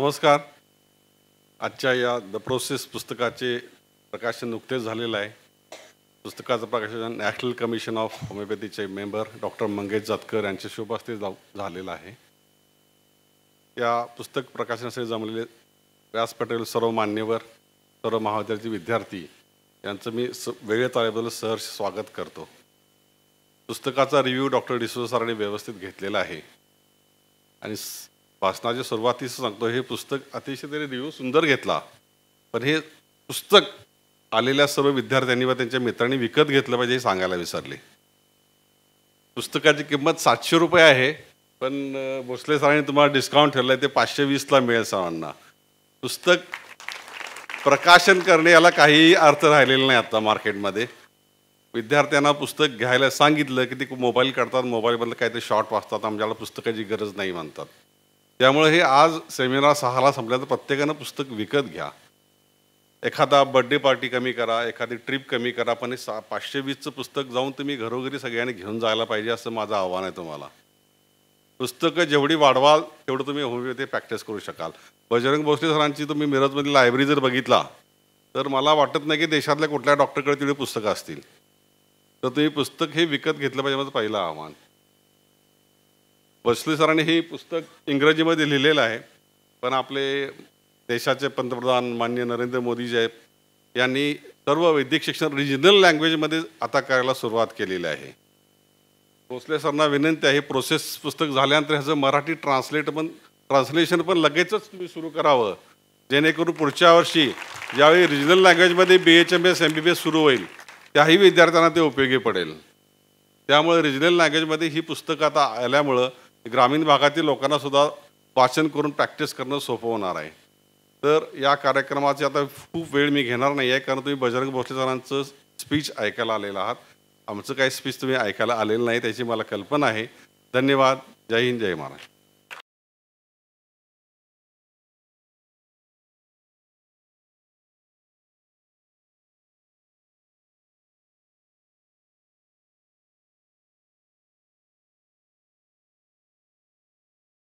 नमस्कार. आजच्या या द प्रोसेस पुस्तकाचे प्रकाशन नुकतेच झालेलं आहे. पुस्तकाचं प्रकाशन नॅशनल कमिशन ऑफ होमिओपॅथीचे मेंबर डॉक्टर मंगेश जातकर यांच्या शुभ हस्ते झालेलं आहे. या पुस्तक प्रकाशनासाठी जमलेले व्यासपीठावरील सर्व मान्यवर, सर्व महाविद्यालयाचे विद्यार्थी यांचं मी वेळेत आल्याबद्दल सहर्ष स्वागत करतो. पुस्तकाचा रिव्ह्यू डॉक्टर डिसोजा सरांनी व्यवस्थित घेतलेला आहे आणि भाषणाच्या सुरुवातीस सांगतो, हे पुस्तक अतिशय तरी रिव्ह्यू सुंदर घेतला, पण हे पुस्तक आलेल्या सर्व विद्यार्थ्यांनी व त्यांच्या मित्रांनी विकत घेतलं पाहिजे हे सांगायला विसरले. पुस्तकाची किंमत 700 रुपये आहे, पण भोसले सरांनी तुम्हाला डिस्काउंट ठेवलं आहे, ते 520ला मिळेल सर्वांना. पुस्तक प्रकाशन करणे याला काहीही अर्थ राहिलेला नाही आता मार्केटमध्ये. विद्यार्थ्यांना पुस्तक घ्यायला सांगितलं की ते मोबाईल काढतात, मोबाईलमधलं काहीतरी शॉर्ट वाचतात, आमच्याला पुस्तकाची गरज नाही म्हणतात. त्यामुळे हे आज सेमिनार 6ला संपल्यानंतर प्रत्येकानं पुस्तक विकत घ्या. एखादा बर्थडे पार्टी कमी करा, एखादी ट्रिप कमी करा, पण हे 520चं पुस्तक जाऊन तुम्ही घरोघरी सगळ्यांनी घेऊन जायला पाहिजे, असं माझं आव्हान आहे तुम्हाला. पुस्तकं जेवढी वाढवाल तेवढं तुम्ही होमिओपॅथी प्रॅक्टिस करू शकाल. बजरंग भोसले सरांची तुम्ही मिरजमधली लायब्ररी जर बघितला तर मला वाटत नाही की देशातल्या कुठल्या डॉक्टरकडे तेवढी पुस्तकं असतील. तर तुम्ही पुस्तक हे विकत घेतलं पाहिजे, माझं पहिलं आव्हान. भोसले सरांनी हे पुस्तक इंग्रजीमध्ये लिहिलेलं आहे, पण आपले देशाचे पंतप्रधान माननीय नरेंद्र मोदी साहेब यांनी सर्व वैद्यक शिक्षण रिजनल लँग्वेजमध्ये आता करायला सुरुवात केलेली आहे. भोसले सरांना विनंती आहे, प्रोसेस पुस्तक झाल्यानंतर ह्याचं मराठी ट्रान्सलेशन पण लगेचच तुम्ही सुरू करावं, जेणेकरून पुढच्या वर्षी ज्यावेळी रिजनल लँग्वेजमध्ये BHMS MBBS सुरू होईल त्याही विद्यार्थ्यांना ते उपयोगी पडेल. त्यामुळे रिजनल लँग्वेजमध्ये ही पुस्तकं आता आल्यामुळं ग्रामीण भागातील लोकांना सुद्धा वाचन करून प्रॅक्टिस करणं सोपं होणार आहे. तर या कार्यक्रमाचे आता खूप वेळ मी घेणार नाही आहे, कारण तुम्ही बजरंग भोसले सरांचं स्पीच ऐकायला आलेलं आहात. आमचं काही स्पीच तुम्ही ऐकायला आलेलं नाही, त्याची मला कल्पना आहे. धन्यवाद. जय हिंद, जय महाराष्ट्र.